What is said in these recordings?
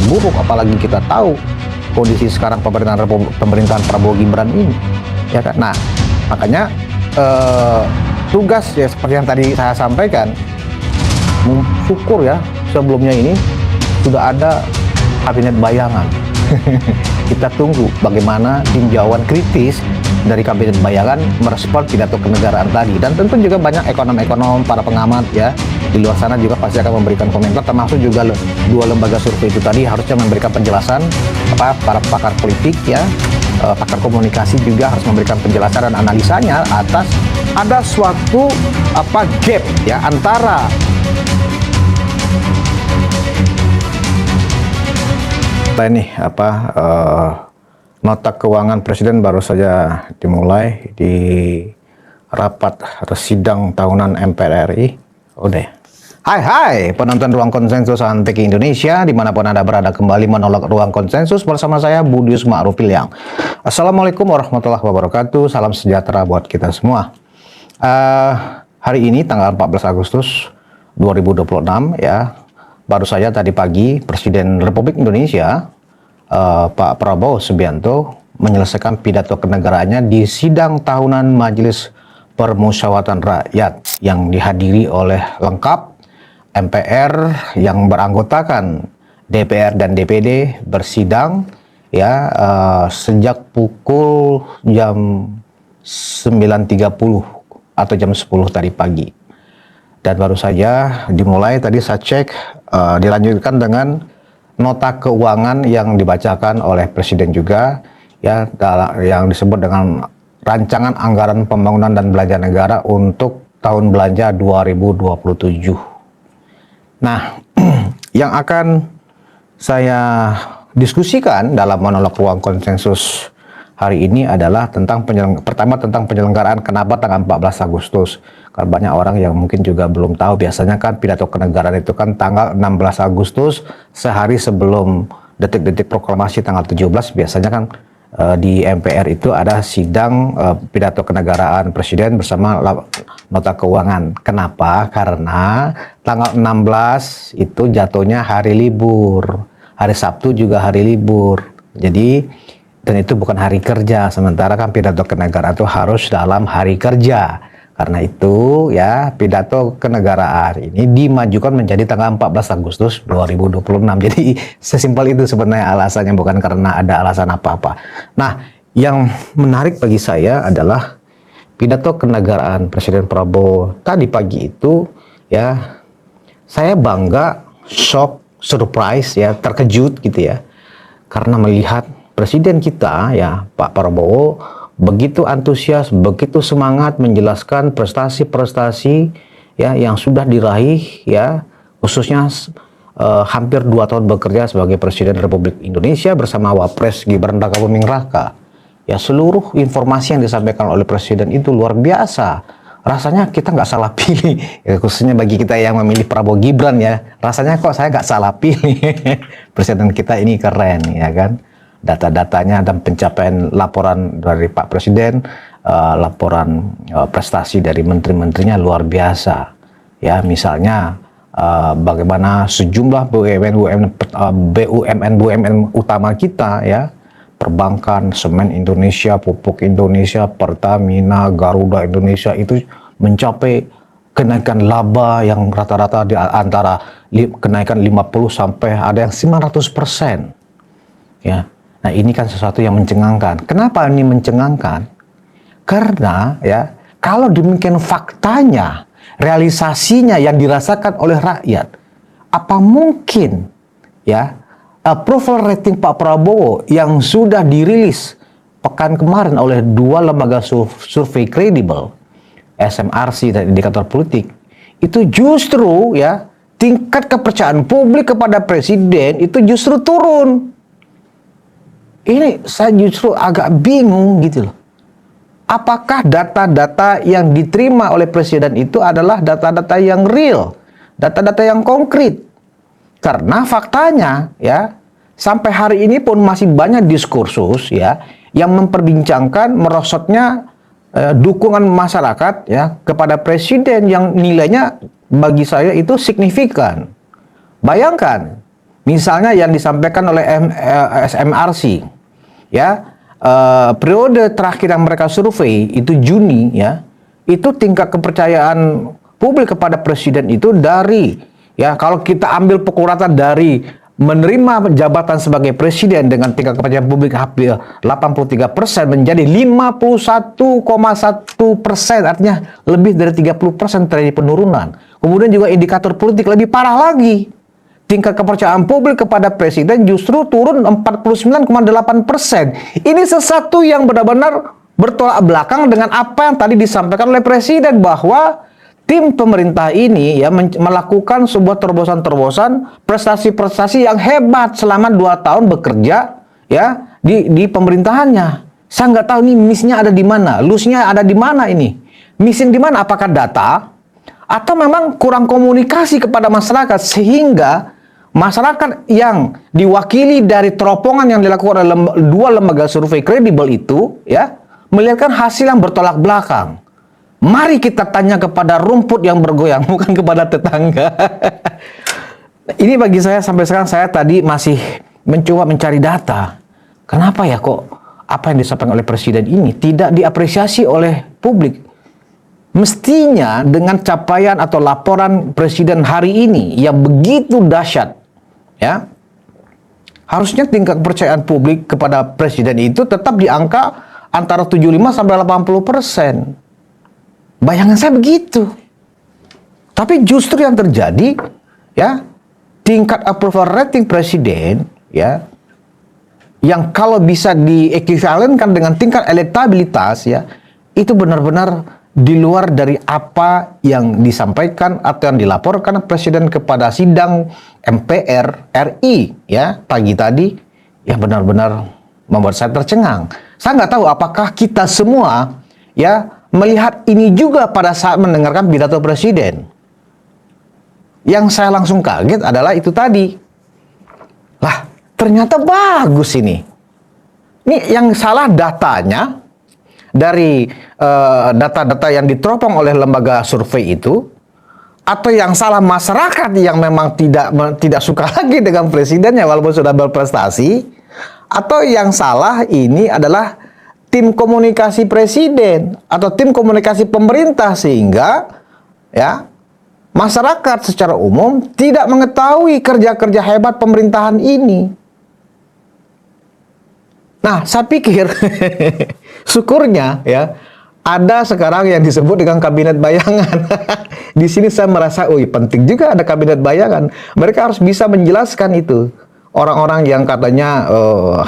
buruk, apalagi kita tahu kondisi sekarang pemerintahan Prabowo Gibran ini, ya kan? Nah, makanya tugas ya seperti yang tadi saya sampaikan, syukur ya sebelumnya ini sudah ada kabinet bayangan. Kita tunggu bagaimana tinjauan kritis dari kabinet bayangan merespon pidato kenegaraan tadi, dan tentu juga banyak ekonom-ekonom, para pengamat ya di luar sana juga pasti akan memberikan komentar, termasuk juga dua lembaga survei itu tadi harusnya memberikan penjelasan, para pakar politik ya, pakar komunikasi juga harus memberikan penjelasan dan analisanya atas ada suatu gap ya antara ini nota keuangan Presiden baru saja dimulai di rapat atau sidang tahunan MPR RI. Udah. Hai penonton Ruang Konsensus Anteki Indonesia, dimanapun Anda berada, kembali menolak Ruang Konsensus bersama saya Budius Ma'rufil. Assalamualaikum warahmatullahi wabarakatuh, salam sejahtera buat kita semua. Hari ini tanggal 14 Agustus 2026 ya, baru saja tadi pagi Presiden Republik Indonesia Pak Prabowo Subianto menyelesaikan pidato kenegaraannya di sidang tahunan Majelis Permusyawaratan Rakyat yang dihadiri oleh lengkap MPR yang beranggotakan DPR dan DPD bersidang ya sejak pukul jam 9.30 atau jam 10 tadi pagi. Dan baru saja dimulai, tadi saya cek, dilanjutkan dengan nota keuangan yang dibacakan oleh Presiden juga, ya, yang disebut dengan Rancangan Anggaran Pembangunan dan Belanja Negara untuk tahun belanja 2027. Nah, yang akan saya diskusikan dalam monolog Ruang Konsensus hari ini adalah pertama tentang penyelenggaraan kenapa tanggal 14 Agustus. Karena banyak orang yang mungkin juga belum tahu, biasanya kan pidato kenegaraan itu kan tanggal 16 Agustus, sehari sebelum detik-detik proklamasi tanggal 17, biasanya kan di MPR itu ada sidang pidato kenegaraan Presiden bersama nota keuangan. Kenapa? Karena tanggal 16 itu jatuhnya hari libur, hari Sabtu juga hari libur. Jadi, dan itu bukan hari kerja, sementara kan pidato kenegaraan itu harus dalam hari kerja. Karena itu ya pidato kenegaraan ini dimajukan menjadi tanggal 14 Agustus 2026. Jadi sesimpel itu sebenarnya alasannya, bukan karena ada alasan apa-apa. Nah, yang menarik bagi saya adalah pidato kenegaraan Presiden Prabowo tadi pagi itu ya, saya bangga, shock, surprise ya, terkejut gitu ya. Karena melihat Presiden kita ya, Pak Prabowo begitu antusias, begitu semangat menjelaskan prestasi-prestasi ya yang sudah diraih ya, khususnya hampir 2 tahun bekerja sebagai Presiden Republik Indonesia bersama Wapres Gibran Rakabuming Raka. Ya, seluruh informasi yang disampaikan oleh Presiden itu luar biasa. Rasanya kita nggak salah pilih, ya, khususnya bagi kita yang memilih Prabowo Gibran ya. Rasanya kok saya nggak salah pilih. Presiden kita ini keren ya kan. Data-datanya dan pencapaian laporan dari Pak Presiden, laporan prestasi dari menteri-menterinya luar biasa. Ya, misalnya bagaimana sejumlah BUMN utama kita ya, perbankan, semen Indonesia, pupuk Indonesia, Pertamina, Garuda Indonesia itu mencapai kenaikan laba yang rata-rata di antara kenaikan 50 sampai ada yang 900%. Ya. Nah, ini kan sesuatu yang mencengangkan. Kenapa ini mencengangkan? Karena ya, kalau demikian faktanya, realisasinya yang dirasakan oleh rakyat, apa mungkin ya approval rating Pak Prabowo yang sudah dirilis pekan kemarin oleh 2 lembaga survei kredibel, SMRC dan Indikator Politik, itu justru ya tingkat kepercayaan publik kepada Presiden itu justru turun. Ini saya justru agak bingung gitu loh. Apakah data-data yang diterima oleh Presiden itu adalah data-data yang real, data-data yang konkret? Karena faktanya ya, sampai hari ini pun masih banyak diskursus ya yang memperbincangkan merosotnya dukungan masyarakat ya kepada Presiden yang nilainya bagi saya itu signifikan. Bayangkan Misalnya yang disampaikan oleh SMRC, ya, periode terakhir yang mereka survei itu Juni, ya, itu tingkat kepercayaan publik kepada presiden itu dari, ya, kalau kita ambil pukul rata dari menerima jabatan sebagai presiden dengan tingkat kepercayaan publik hampir 83% menjadi 51,1%, artinya lebih dari 30% terjadi penurunan. Kemudian juga indikator politik lebih parah lagi. Tingkat kepercayaan publik kepada presiden justru turun 49,8%. Ini sesuatu yang benar-benar bertolak belakang dengan apa yang tadi disampaikan oleh presiden, bahwa tim pemerintah ini ya melakukan sebuah terobosan-terobosan, prestasi-prestasi yang hebat selama 2 tahun bekerja ya di pemerintahannya. Saya nggak tahu nih miss-nya ada di mana, loose-nya ada di mana ini. Missing di mana? Apakah data atau memang kurang komunikasi kepada masyarakat sehingga masyarakat yang diwakili dari teropongan yang dilakukan oleh dua lembaga survei kredibel itu ya melihatkan hasil yang bertolak belakang. Mari kita tanya kepada rumput yang bergoyang, bukan kepada tetangga. Ini bagi saya sampai sekarang saya tadi masih mencoba mencari data. Kenapa ya kok apa yang disampaikan oleh presiden ini tidak diapresiasi oleh publik? Mestinya dengan capaian atau laporan presiden hari ini yang begitu dahsyat, ya, harusnya tingkat kepercayaan publik kepada presiden itu tetap di angka antara 75 sampai 80%. Bayangan saya begitu. Tapi justru yang terjadi, ya, tingkat approval rating presiden, ya, yang kalau bisa diekuivalenkan dengan tingkat elektabilitas, ya, itu benar-benar di luar dari apa yang disampaikan atau yang dilaporkan presiden kepada sidang MPR RI ya pagi tadi, ya benar-benar membuat saya tercengang. Saya nggak tahu apakah kita semua ya melihat ini juga pada saat mendengarkan pidato presiden. Yang saya langsung kaget adalah itu tadi. Lah, ternyata bagus ini. Ini yang salah datanya dari data-data yang diteropong oleh lembaga survei itu, atau yang salah masyarakat yang memang tidak suka lagi dengan presidennya walaupun sudah berprestasi, atau yang salah ini adalah tim komunikasi presiden atau tim komunikasi pemerintah sehingga ya masyarakat secara umum tidak mengetahui kerja-kerja hebat pemerintahan ini. Nah, saya pikir syukurnya ya ada sekarang yang disebut dengan kabinet bayangan. Di sini saya merasa, penting juga ada kabinet bayangan. Mereka harus bisa menjelaskan itu. Orang-orang yang katanya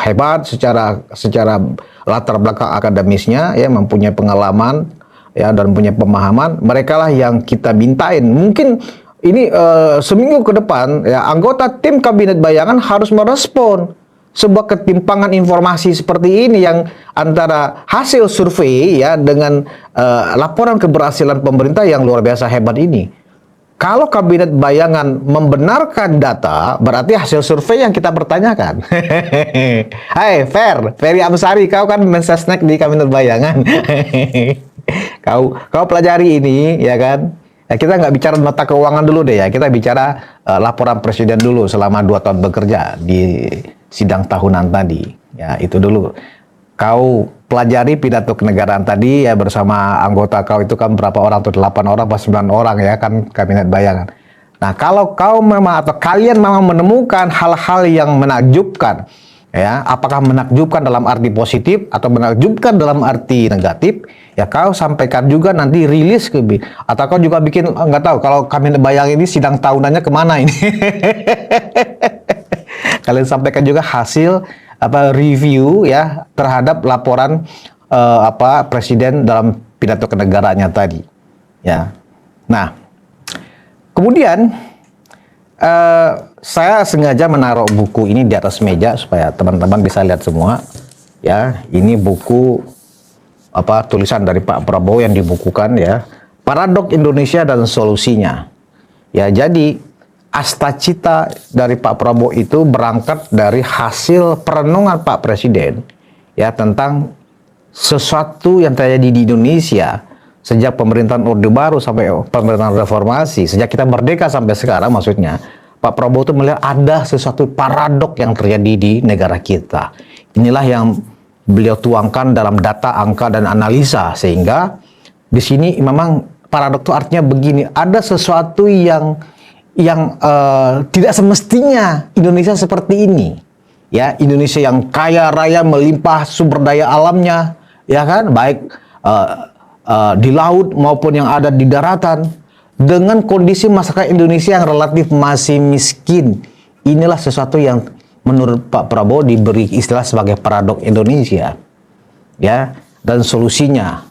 hebat secara latar belakang akademisnya, ya mempunyai pengalaman, ya dan punya pemahaman. Mereka lah yang kita mintain. Mungkin ini seminggu ke depan, ya anggota tim kabinet bayangan harus merespon sebuah ketimpangan informasi seperti ini yang antara hasil survei ya dengan laporan keberhasilan pemerintah yang luar biasa hebat ini. Kalau kabinet bayangan membenarkan data, berarti hasil survei yang kita pertanyakan. Hai, Ferry Amsari, kau kan mensesnek di kabinet bayangan. kau pelajari ini, ya kan? Ya, kita nggak bicara nota keuangan dulu deh ya, kita bicara laporan presiden dulu selama 2 tahun bekerja di sidang tahunan tadi. Ya, itu dulu. Kau pelajari pidato kenegaraan tadi ya bersama anggota kau itu kan berapa orang tuh, 8 orang atau 9 orang ya kan kabinet bayangan. Nah, kalau kau memang atau kalian memang menemukan hal-hal yang menakjubkan, ya, apakah menakjubkan dalam arti positif atau menakjubkan dalam arti negatif, ya kau sampaikan juga nanti rilis ke atau kau juga bikin nggak tahu kalau kabinet bayangan ini sidang tahunannya kemana ini. Kalian sampaikan juga hasil review ya terhadap laporan presiden dalam pidato kenegaraannya tadi. Ya. Nah, kemudian saya sengaja menaruh buku ini di atas meja supaya teman-teman bisa lihat semua. Ya, ini buku tulisan dari Pak Prabowo yang dibukukan ya, Paradok Indonesia dan Solusinya. Ya, jadi astacita dari Pak Prabowo itu berangkat dari hasil perenungan Pak Presiden ya tentang sesuatu yang terjadi di Indonesia sejak pemerintahan Orde Baru sampai pemerintahan reformasi, sejak kita merdeka sampai sekarang maksudnya, Pak Prabowo itu melihat ada sesuatu paradok yang terjadi di negara kita. Inilah yang beliau tuangkan dalam data, angka, dan analisa, sehingga di sini memang paradok itu artinya begini, ada sesuatu yang tidak semestinya Indonesia seperti ini. Ya, Indonesia yang kaya raya, melimpah sumber daya alamnya, ya kan, baik di laut maupun yang ada di daratan, dengan kondisi masyarakat Indonesia yang relatif masih miskin. Inilah sesuatu yang menurut Pak Prabowo diberi istilah sebagai paradok Indonesia, ya, dan solusinya.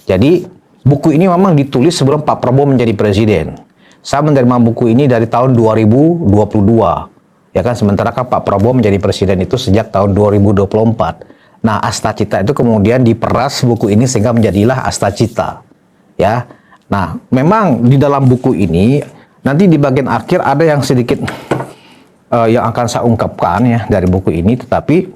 Jadi buku ini memang ditulis sebelum Pak Prabowo menjadi presiden. Saya menerima buku ini dari tahun 2022, ya kan, sementara kan Pak Prabowo menjadi presiden itu sejak tahun 2024. Nah, Asta Cita itu kemudian diperas buku ini sehingga menjadilah Asta Cita, ya. Nah, memang di dalam buku ini nanti di bagian akhir ada yang sedikit yang akan saya ungkapkan ya dari buku ini, tetapi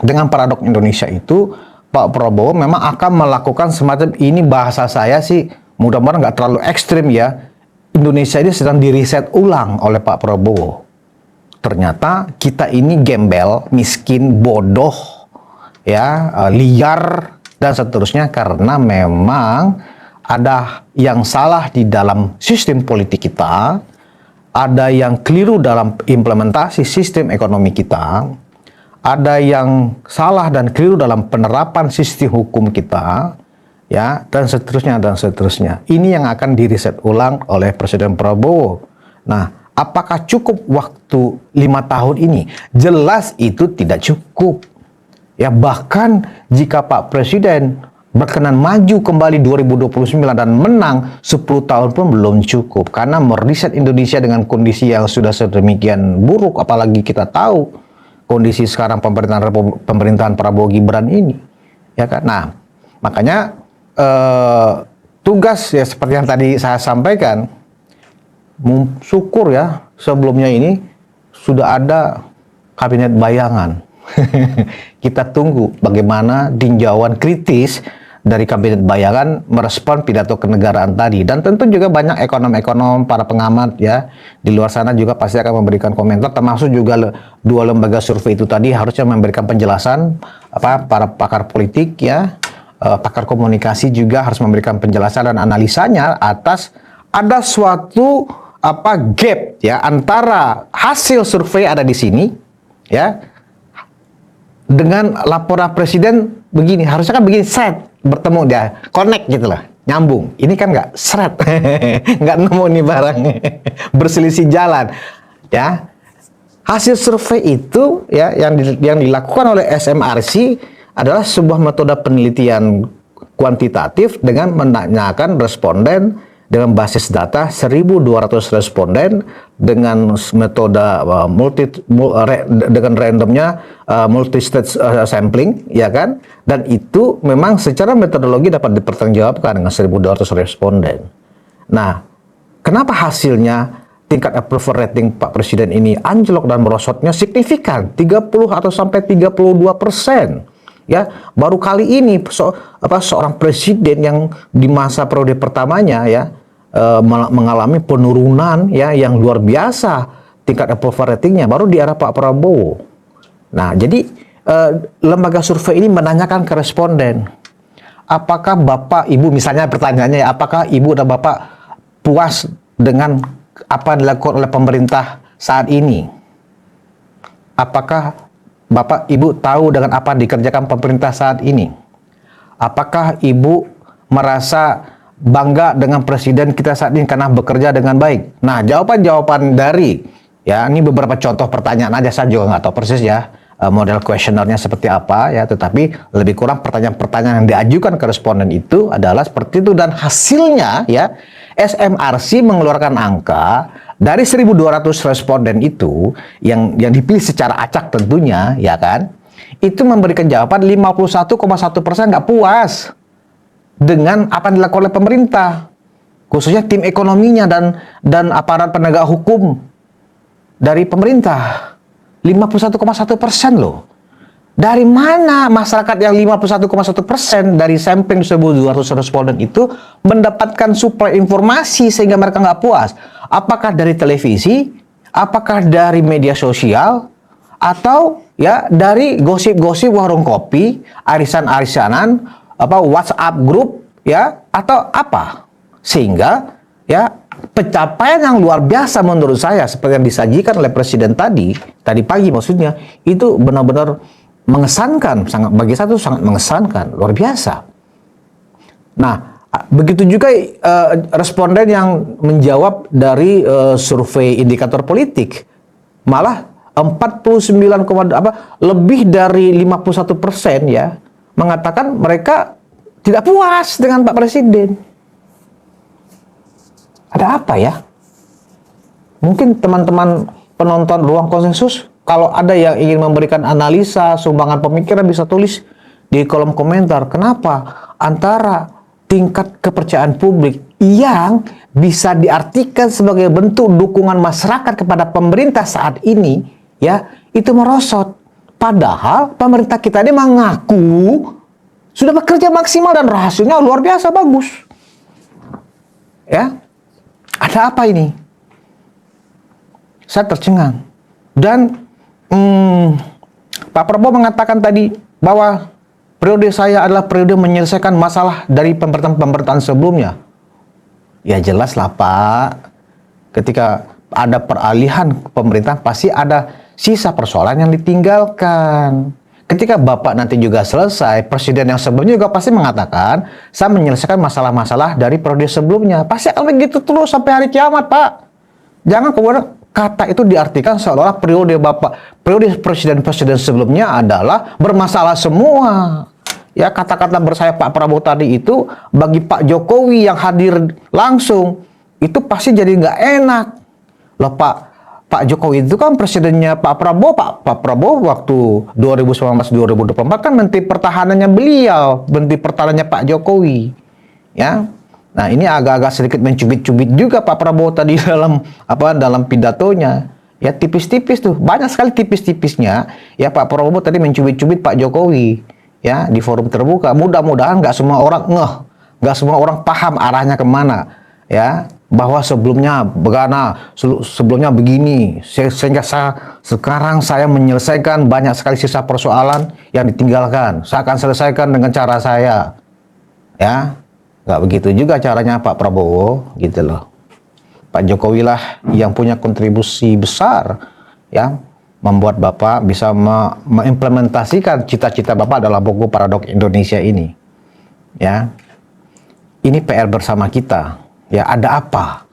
dengan paradok Indonesia itu Pak Prabowo memang akan melakukan semacam ini, bahasa saya sih mudah-mudahan nggak terlalu ekstrim ya. Indonesia ini sedang diriset ulang oleh Pak Prabowo. Ternyata kita ini gembel, miskin, bodoh, ya, liar dan seterusnya karena memang ada yang salah di dalam sistem politik kita, ada yang keliru dalam implementasi sistem ekonomi kita, ada yang salah dan keliru dalam penerapan sistem hukum kita, ya, dan seterusnya dan seterusnya. Ini yang akan diriset ulang oleh Presiden Prabowo. Nah, apakah cukup waktu 5 tahun ini? Jelas itu tidak cukup. Ya, bahkan jika Pak Presiden berkenan maju kembali 2029 dan menang 10 tahun pun belum cukup, karena meriset Indonesia dengan kondisi yang sudah sedemikian buruk, apalagi kita tahu kondisi sekarang pemerintahan Prabowo Gibran ini, ya kan. Nah, makanya tugas ya seperti yang tadi saya sampaikan, syukur ya sebelumnya ini sudah ada kabinet bayangan. Kita tunggu bagaimana tinjauan kritis dari kabinet bayangan merespon pidato kenegaraan tadi, dan tentu juga banyak ekonom-ekonom, para pengamat ya di luar sana juga pasti akan memberikan komentar, termasuk juga dua lembaga survei itu tadi harusnya memberikan penjelasan, para pakar politik ya, pakar komunikasi juga harus memberikan penjelasan dan analisanya atas ada suatu gap ya antara hasil survei ada di sini ya dengan laporan presiden begini, harusnya kan begini, set bertemu dia, connect gitu lah, nyambung. Ini kan nggak seret, nggak nemu nih barang, berselisih jalan. Ya, hasil survei itu ya yang dilakukan oleh SMRC adalah sebuah metode penelitian kuantitatif dengan menanyakan responden dengan basis data 1.200 responden dengan metode dengan randomnya multi-stage sampling, ya kan? Dan itu memang secara metodologi dapat dipertanggungjawabkan dengan 1.200 responden. Nah, kenapa hasilnya tingkat approval rating Pak Presiden ini anjlok dan merosotnya signifikan 30 atau sampai 32%? Ya, baru kali ini seorang presiden yang di masa periode pertamanya ya mengalami penurunan ya yang luar biasa tingkat approval ratingnya baru di era Pak Prabowo. Nah, jadi lembaga survei ini menanyakan ke responden, apakah Bapak Ibu, misalnya pertanyaannya ya, apakah Ibu dan Bapak puas dengan apa yang dilakukan oleh pemerintah saat ini? Apakah Bapak Ibu tahu dengan apa yang dikerjakan pemerintah saat ini? Apakah Ibu merasa bangga dengan presiden kita saat ini karena bekerja dengan baik? Nah, jawaban-jawaban dari ya ini beberapa contoh pertanyaan aja, saya juga nggak tahu persis ya model kuesionernya seperti apa ya, tetapi lebih kurang pertanyaan-pertanyaan yang diajukan ke responden itu adalah seperti itu, dan hasilnya ya SMRC mengeluarkan angka dari 1.200 responden itu yang dipilih secara acak tentunya, ya kan, itu memberikan jawaban 51,1% nggak puas dengan apa yang dilakukan oleh pemerintah, khususnya tim ekonominya dan aparat penegak hukum dari pemerintah. 51,1% loh. Dari mana masyarakat yang 51,1% dari sampling 1.200 responden itu mendapatkan suplai informasi sehingga mereka nggak puas? Apakah dari televisi? apakah dari media sosial atau ya dari gosip-gosip warung kopi, arisan-arisanan, WhatsApp grup ya atau apa? Sehingga ya pencapaian yang luar biasa menurut saya seperti yang disajikan oleh Presiden tadi pagi maksudnya, itu benar-benar mengesankan, bagi saya itu sangat mengesankan, luar biasa. Nah, begitu juga responden yang menjawab dari survei indikator politik, malah 49, lebih dari 51% ya mengatakan mereka tidak puas dengan Pak Presiden. Ada apa ya? Mungkin teman-teman penonton Ruang Konsensus, kalau ada yang ingin memberikan analisa, sumbangan pemikiran, bisa tulis di kolom komentar. Kenapa antara tingkat kepercayaan publik yang bisa diartikan sebagai bentuk dukungan masyarakat kepada pemerintah saat ini ya itu merosot, padahal pemerintah kita ini mengaku sudah bekerja maksimal dan hasilnya luar biasa bagus ya. Ada apa ini? Saya tercengang. Dan Pak Prabowo mengatakan tadi bahwa periode saya adalah periode menyelesaikan masalah dari pemerintahan sebelumnya. Ya jelas lah Pak, ketika ada peralihan pemerintahan pasti ada sisa persoalan yang ditinggalkan. Ketika Bapak nanti juga selesai, Presiden yang sebelumnya juga pasti mengatakan, saya menyelesaikan masalah-masalah dari periode sebelumnya. Pasti akan begitu terus sampai hari kiamat, Pak. Jangan kemudian kata itu diartikan seolah-olah periode Bapak, periode Presiden-Presiden sebelumnya adalah bermasalah semua. Ya, kata-kata bersayap Pak Prabowo tadi itu, bagi Pak Jokowi yang hadir langsung, itu pasti jadi nggak enak. Loh Pak Jokowi itu kan presidennya Pak Prabowo. Pak Prabowo waktu 2019-2024 kan menteri pertahanannya beliau, menteri pertahanannya Pak Jokowi. Ya. Nah, ini agak-agak sedikit mencubit-cubit juga Pak Prabowo tadi dalam pidatonya. Ya tipis-tipis tuh, banyak sekali tipis-tipisnya. Ya Pak Prabowo tadi mencubit-cubit Pak Jokowi. Ya, di forum terbuka. Mudah-mudahan nggak semua orang nggak semua orang paham arahnya kemana. Ya, bahwa sebelumnya sebelumnya begini, sehingga sekarang saya menyelesaikan banyak sekali sisa persoalan yang ditinggalkan. Saya akan selesaikan dengan cara saya. Ya, nggak begitu juga caranya Pak Prabowo, gitu loh. Pak Jokowi lah yang punya kontribusi besar, ya, membuat Bapak bisa mengimplementasikan cita-cita Bapak dalam buku Paradok Indonesia ini. Ya, ini PR bersama kita. Ya, ada apa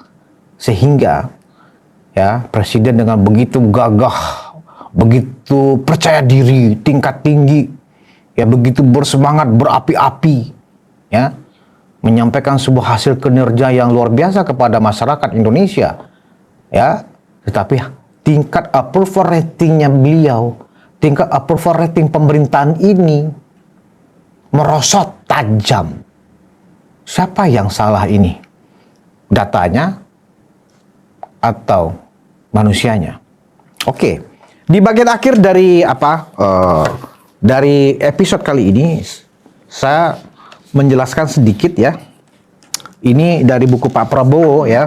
sehingga ya Presiden dengan begitu gagah, begitu percaya diri, tingkat tinggi, ya begitu bersemangat, berapi-api, ya menyampaikan sebuah hasil kinerja yang luar biasa kepada masyarakat Indonesia, ya. Tetapi tingkat approval ratingnya beliau, tingkat approval rating pemerintahan ini merosot tajam. Siapa yang salah ini? Datanya atau manusianya? Oke, di bagian akhir dari dari episode kali ini saya menjelaskan sedikit ya. Ini dari buku Pak Prabowo ya.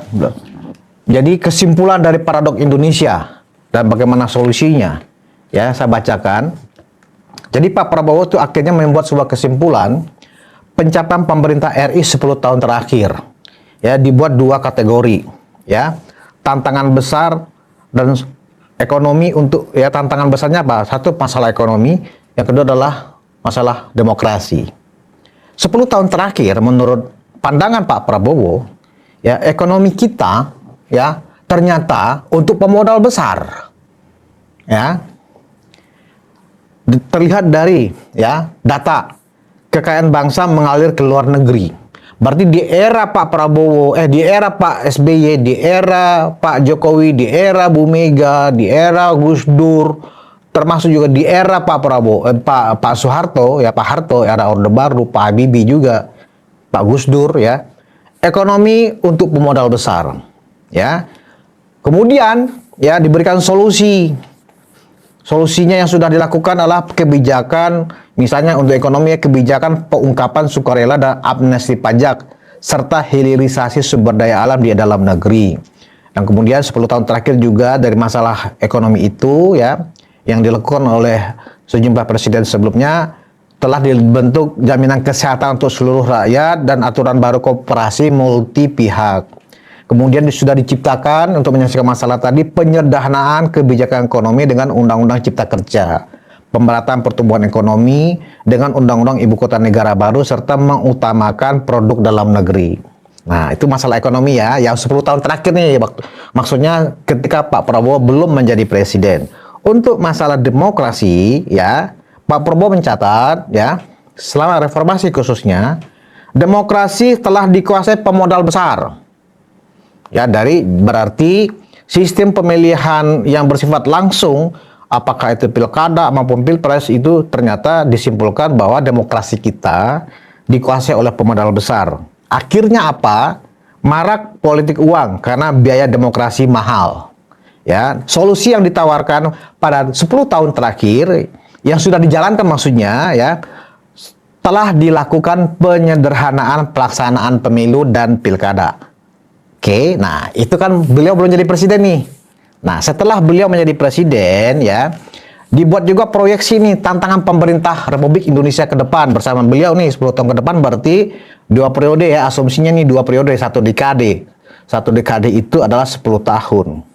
Jadi kesimpulan dari Paradok Indonesia dan bagaimana solusinya ya saya bacakan. Jadi Pak Prabowo itu akhirnya membuat sebuah kesimpulan pencapaian pemerintah RI 10 tahun terakhir. Ya, dibuat dua kategori ya, tantangan besar dan ekonomi. Untuk ya tantangan besarnya apa? Satu, masalah ekonomi, yang kedua adalah masalah demokrasi. 10 tahun terakhir menurut pandangan Pak Prabowo ya, ekonomi kita ya ternyata untuk pemodal besar ya, terlihat dari ya data kekayaan bangsa mengalir ke luar negeri. Berarti di era Pak Prabowo, di era Pak SBY, di era Pak Jokowi, di era Bu Mega, di era Gus Dur, termasuk juga di era Pak Prabowo, Pak Soeharto, ya Pak Harto, era Orde Baru, Pak Habibie juga, Pak Gus Dur, ya. Ekonomi untuk pemodal besar, ya. Kemudian, ya diberikan solusi. Solusinya yang sudah dilakukan adalah kebijakan, misalnya untuk ekonomi, kebijakan pengungkapan sukarela dan amnesti pajak, serta hilirisasi sumber daya alam di dalam negeri. Dan kemudian 10 tahun terakhir juga dari masalah ekonomi itu ya, yang dilakukan oleh sejumlah presiden sebelumnya, telah dibentuk jaminan kesehatan untuk seluruh rakyat dan aturan baru koperasi multi pihak. Kemudian sudah diciptakan untuk menyelesaikan masalah tadi penyederhanaan kebijakan ekonomi dengan Undang-Undang Cipta Kerja, pemerataan pertumbuhan ekonomi dengan Undang-Undang Ibu Kota Negara baru, serta mengutamakan produk dalam negeri. Nah, itu masalah ekonomi ya, yang 10 tahun terakhir nih, maksudnya ketika Pak Prabowo belum menjadi presiden. Untuk masalah demokrasi ya, Pak Prabowo mencatat ya, selama reformasi khususnya, demokrasi telah dikuasai pemodal besar. Ya, dari berarti sistem pemilihan yang bersifat langsung, apakah itu pilkada maupun pilpres, itu ternyata disimpulkan bahwa demokrasi kita dikuasai oleh pemodal besar. Akhirnya apa? Marak politik uang karena biaya demokrasi mahal. Ya, solusi yang ditawarkan pada 10 tahun terakhir yang sudah dijalankan maksudnya ya, telah dilakukan penyederhanaan pelaksanaan pemilu dan pilkada. Oke, nah itu kan beliau belum jadi presiden nih. Nah, setelah beliau menjadi presiden ya, dibuat juga proyeksi nih tantangan pemerintah Republik Indonesia ke depan bersama beliau nih 10 tahun ke depan, berarti 2 periode ya, asumsinya nih 2 periode, 1 dekade. 1 dekade itu adalah 10 tahun.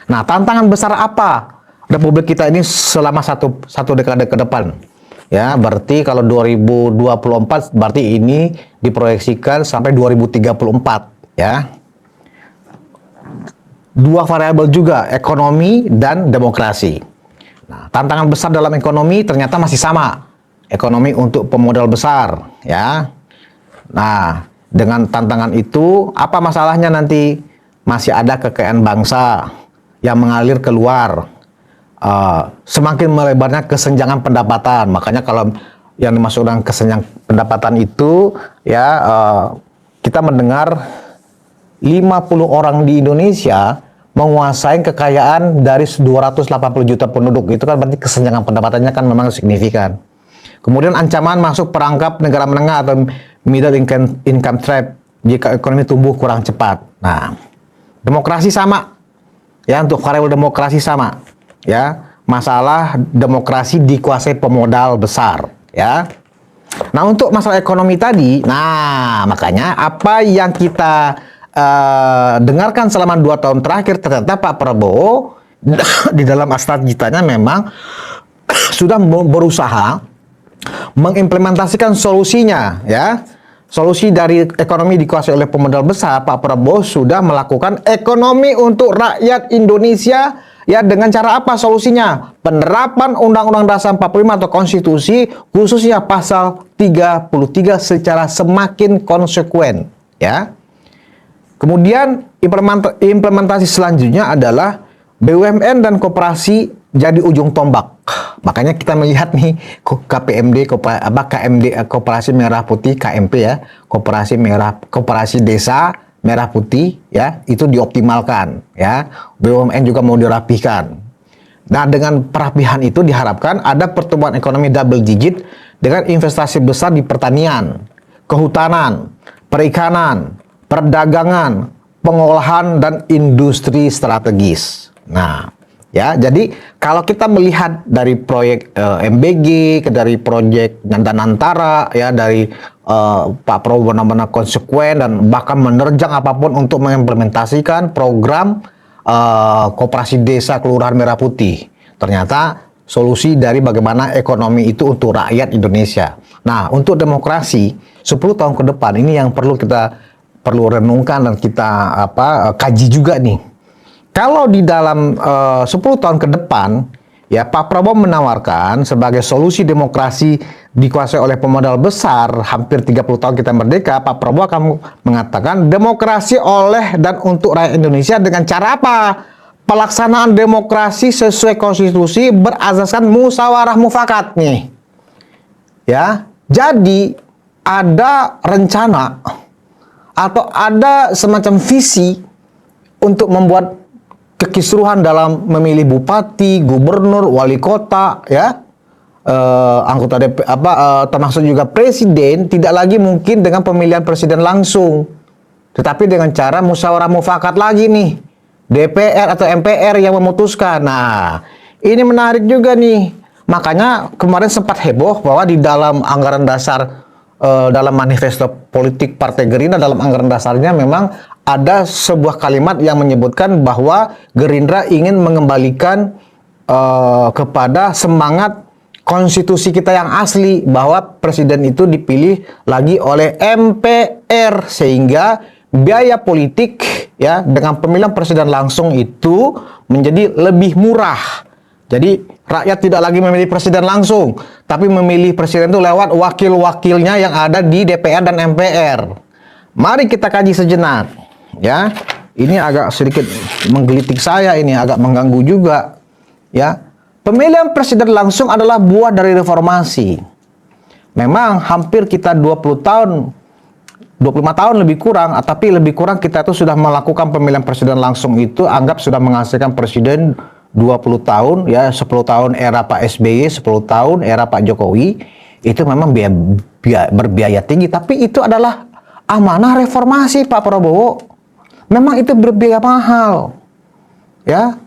Nah, tantangan besar apa Republik kita ini selama satu dekade ke depan? Ya, berarti kalau 2024 berarti ini diproyeksikan sampai 2034 ya. 2 variabel juga, ekonomi dan demokrasi. Nah, tantangan besar dalam ekonomi ternyata masih sama. Ekonomi untuk pemodal besar ya. Nah, dengan tantangan itu, apa masalahnya nanti? Masih ada kekayaan bangsa yang mengalir keluar. Semakin melebarnya kesenjangan pendapatan. Makanya kalau yang dimaksud dengan kesenjangan pendapatan itu, ya kita mendengar 50 orang di Indonesia menguasai kekayaan dari 280 juta penduduk. Itu kan berarti kesenjangan pendapatannya kan memang signifikan. Kemudian ancaman masuk perangkap negara menengah atau middle income trap jika ekonomi tumbuh kurang cepat. Nah, demokrasi sama. Ya, untuk variabel demokrasi sama. Ya, masalah demokrasi dikuasai pemodal besar. Ya. Nah, untuk masalah ekonomi tadi, nah makanya apa yang kita dengarkan selama 2 tahun terakhir, ternyata Pak Prabowo di dalam astragitanya memang sudah berusaha mengimplementasikan solusinya ya. Solusi dari ekonomi dikuasai oleh pemodal besar, Pak Prabowo sudah melakukan ekonomi untuk rakyat Indonesia ya, dengan cara apa solusinya? Penerapan Undang-Undang Dasar 45 atau konstitusi, khususnya pasal 33 secara semakin konsekuen ya. Kemudian implementasi selanjutnya adalah BUMN dan koperasi jadi ujung tombak. Makanya kita melihat nih KPMD, Koperasi Merah Putih, KMP ya, Koperasi Desa Merah Putih ya, itu dioptimalkan ya. BUMN juga mau dirapihkan. Nah, dengan perapihan itu diharapkan ada pertumbuhan ekonomi double digit dengan investasi besar di pertanian, kehutanan, perikanan, perdagangan, pengolahan, dan industri strategis. Nah, ya, jadi kalau kita melihat dari proyek MBG, dari proyek Nantara, ya, dari Pak Prabowo benar-benar konsekuen dan bahkan menerjang apapun untuk mengimplementasikan program koperasi desa kelurahan Merah Putih. Ternyata solusi dari bagaimana ekonomi itu untuk rakyat Indonesia. Nah, untuk demokrasi 10 tahun ke depan ini yang perlu renungkan dan kita kaji juga nih. Kalau di dalam 10 tahun ke depan ya, Pak Prabowo menawarkan sebagai solusi demokrasi dikuasai oleh pemodal besar, hampir 30 tahun kita merdeka, Pak Prabowo akan mengatakan demokrasi oleh dan untuk rakyat Indonesia dengan cara apa? Pelaksanaan demokrasi sesuai konstitusi berasaskan musyawarah mufakat nih. Ya, jadi ada rencana atau ada semacam visi untuk membuat kekisruhan dalam memilih bupati, gubernur, wali kota, ya, anggota termasuk juga presiden, tidak lagi mungkin dengan pemilihan presiden langsung, tetapi dengan cara musyawarah mufakat lagi nih. DPR atau MPR yang memutuskan. Nah, ini menarik juga nih. Makanya kemarin sempat heboh bahwa di dalam anggaran dasar, dalam manifesto politik Partai Gerindra, dalam anggaran dasarnya memang ada sebuah kalimat yang menyebutkan bahwa Gerindra ingin mengembalikan kepada semangat konstitusi kita yang asli, bahwa presiden itu dipilih lagi oleh MPR, sehingga biaya politik ya dengan pemilihan presiden langsung itu menjadi lebih murah. Jadi rakyat tidak lagi memilih presiden langsung, tapi memilih presiden itu lewat wakil-wakilnya yang ada di DPR dan MPR. Mari kita kaji sejenak ya. Ini agak sedikit menggelitik saya, ini agak mengganggu juga ya. Pemilihan presiden langsung adalah buah dari reformasi. Memang hampir kita 20 tahun, 25 tahun lebih kurang, tapi lebih kurang kita itu sudah melakukan pemilihan presiden langsung itu, anggap sudah menghasilkan presiden 20 tahun, ya 10 tahun era Pak SBY, 10 tahun era Pak Jokowi, itu memang berbiaya tinggi, tapi itu adalah amanah reformasi Pak Prabowo. Memang itu berbiaya mahal, ya.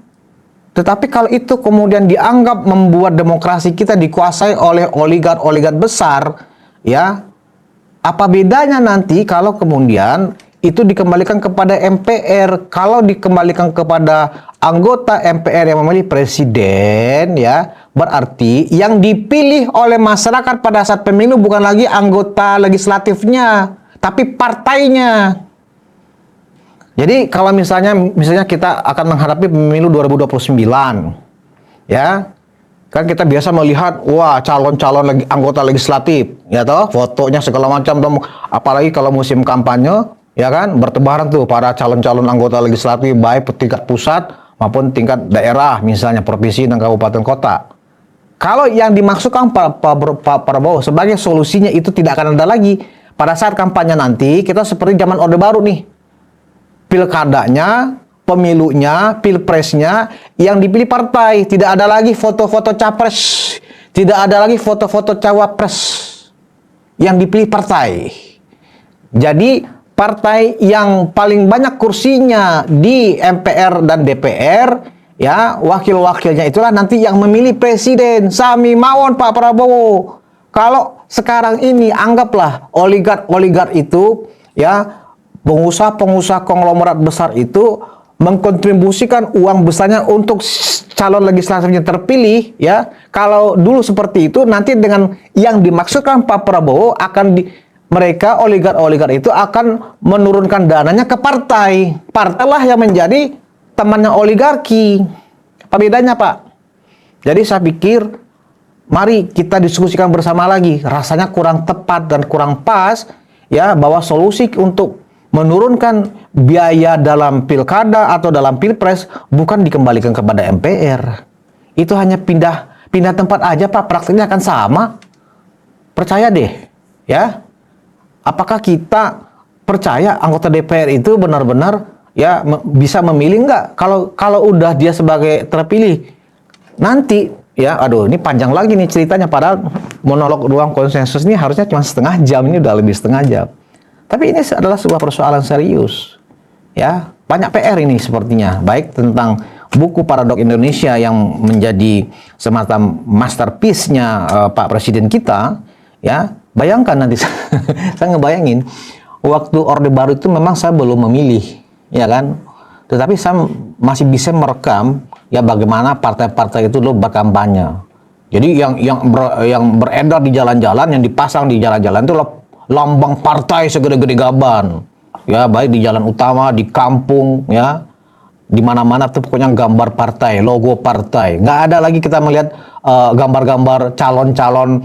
Tetapi kalau itu kemudian dianggap membuat demokrasi kita dikuasai oleh oligark-oligark besar, ya, apa bedanya nanti kalau kemudian itu dikembalikan kepada MPR? Kalau dikembalikan kepada anggota MPR yang memilih presiden, ya, berarti yang dipilih oleh masyarakat pada saat pemilu bukan lagi anggota legislatifnya, tapi partainya. Jadi kalau misalnya kita akan menghadapi pemilu 2029, ya, kan kita biasa melihat, wah, calon-calon anggota legislatif, ya toh, fotonya segala macam, apalagi kalau musim kampanye, ya kan, bertebaran tuh para calon-calon anggota legislatif, baik tingkat pusat maupun tingkat daerah, misalnya provinsi dan kabupaten kota. Kalau yang dimaksudkan Pak Prabowo sebagai solusinya itu tidak akan ada lagi. Pada saat kampanye nanti, kita seperti zaman Orde Baru nih. Pilkadanya, pemilunya, pilpresnya yang dipilih partai. Tidak ada lagi foto-foto capres, tidak ada lagi foto-foto cawapres, yang dipilih partai. Jadi partai yang paling banyak kursinya di MPR dan DPR, ya, wakil-wakilnya itulah nanti yang memilih presiden. Sami mawon Pak Prabowo. Kalau sekarang ini anggaplah oligark-oligark itu, ya, pengusaha-pengusaha konglomerat besar itu mengkontribusikan uang besarnya untuk calon legislatifnya terpilih, ya. Kalau dulu seperti itu, nanti dengan yang dimaksudkan Pak Prabowo mereka oligark-oligark itu akan menurunkan dananya ke partai. Partailah yang menjadi temannya oligarki. Apa bedanya, Pak? Jadi saya pikir mari kita diskusikan bersama lagi. Rasanya kurang tepat dan kurang pas, ya, bahwa solusi untuk menurunkan biaya dalam pilkada atau dalam pilpres bukan dikembalikan kepada MPR. Itu hanya pindah tempat aja, Pak. Praktiknya akan sama. Percaya deh, ya. Apakah kita percaya anggota DPR itu benar-benar, ya, bisa memilih nggak? Kalau udah dia sebagai terpilih nanti, ya, aduh, ini panjang lagi nih ceritanya. Padahal monolog ruang konsensus ini harusnya cuma setengah jam, ini udah lebih setengah jam. Tapi ini adalah sebuah persoalan serius, ya. Banyak PR ini sepertinya, baik tentang buku Paradok Indonesia yang menjadi semacam masterpiece-nya Pak Presiden kita, ya. Bayangkan nanti, saya ngebayangin, waktu Orde Baru itu memang saya belum memilih, ya kan. Tetapi saya masih bisa merekam, ya, bagaimana partai-partai itu dulu berkampanye. Jadi yang beredar di jalan-jalan, yang dipasang di jalan-jalan itu lambang partai segede-gede gaban, ya, baik di jalan utama, di kampung, ya, di mana-mana tuh pokoknya gambar partai, logo partai. Nggak ada lagi kita melihat gambar-gambar calon-calon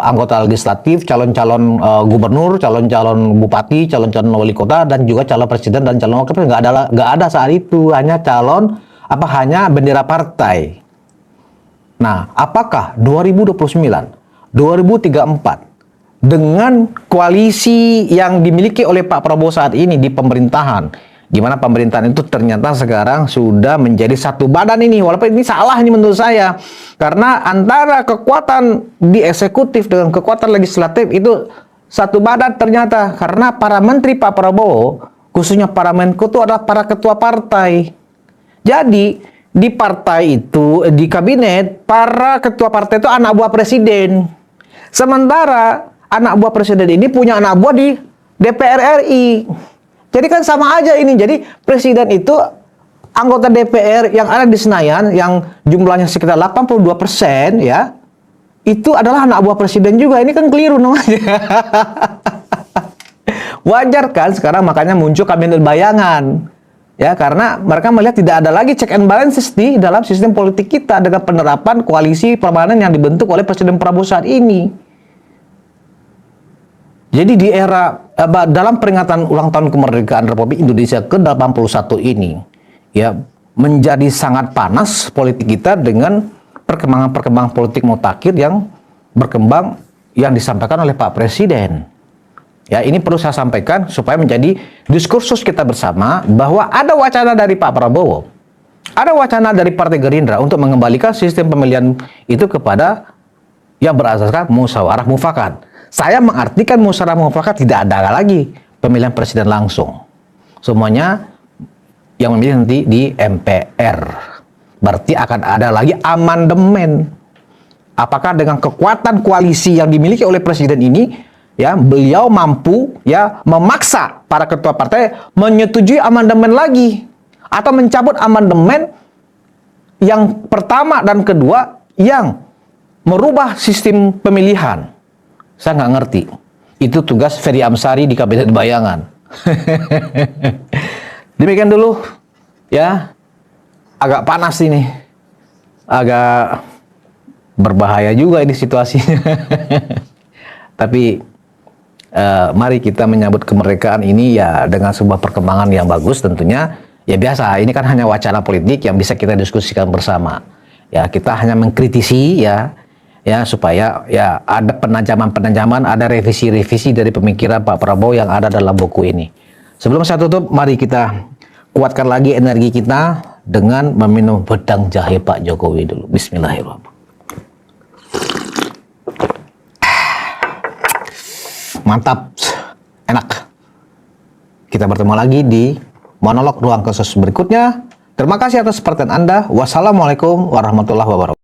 anggota legislatif, calon-calon gubernur, calon-calon bupati, calon-calon wali kota, dan juga calon presiden dan calon wakil presiden. Nggak ada saat itu, hanya hanya bendera partai. Nah, apakah 2029, 2034 dengan koalisi yang dimiliki oleh Pak Prabowo saat ini di pemerintahan, di mana pemerintahan itu ternyata sekarang sudah menjadi satu badan ini, walaupun ini salah ini menurut saya, karena antara kekuatan di eksekutif dengan kekuatan legislatif itu satu badan ternyata, karena para menteri Pak Prabowo, khususnya para Menko itu adalah para ketua partai, Jadi di partai itu, di kabinet, para ketua partai itu anak buah presiden. Sementara anak buah presiden ini punya anak buah di DPR RI. Jadi kan sama aja ini. Jadi presiden itu anggota DPR yang ada di Senayan yang jumlahnya sekitar 82% ya. Itu adalah anak buah presiden juga. Ini kan keliru namanya. Wajar kan sekarang makanya muncul kabinet bayangan. Ya, karena mereka melihat tidak ada lagi check and balances di dalam sistem politik kita dengan penerapan koalisi permanen yang dibentuk oleh Presiden Prabowo saat ini. Jadi di era dalam peringatan ulang tahun kemerdekaan Republik Indonesia ke-81 ini, ya menjadi sangat panas politik kita dengan perkembangan-perkembangan politik mutakhir yang berkembang yang disampaikan oleh Pak Presiden. Ya, ini perlu saya sampaikan supaya menjadi diskursus kita bersama bahwa ada wacana dari Pak Prabowo, ada wacana dari Partai Gerindra untuk mengembalikan sistem pemilihan itu kepada yang berasaskan musyawarah mufakat. Saya mengartikan musyawarah mufakat tidak ada lagi pemilihan presiden langsung. Semuanya yang memilih nanti di MPR. Berarti akan ada lagi amandemen. Apakah dengan kekuatan koalisi yang dimiliki oleh presiden ini, ya beliau mampu ya memaksa para ketua partai menyetujui amandemen lagi atau mencabut amandemen yang pertama dan kedua yang merubah sistem pemilihan. Saya nggak ngerti. Itu tugas Ferry Amsari di Kabinet Bayangan. Demikian dulu ya, agak panas ini, agak berbahaya juga ini situasinya. Tapi mari kita menyambut kemerdekaan ini ya dengan sebuah perkembangan yang bagus tentunya. Ya biasa, ini kan hanya wacana politik yang bisa kita diskusikan bersama. Ya kita hanya mengkritisi ya supaya ya ada penajaman-penajaman, ada revisi-revisi dari pemikiran Pak Prabowo yang ada dalam buku ini. Sebelum saya tutup, mari kita kuatkan lagi energi kita dengan meminum wedang jahe Pak Jokowi dulu. Bismillahirrahmanirrahim. Mantap, enak. Kita bertemu lagi di monolog ruang khusus berikutnya. Terima kasih atas perhatian Anda. Wassalamualaikum warahmatullahi wabarakatuh.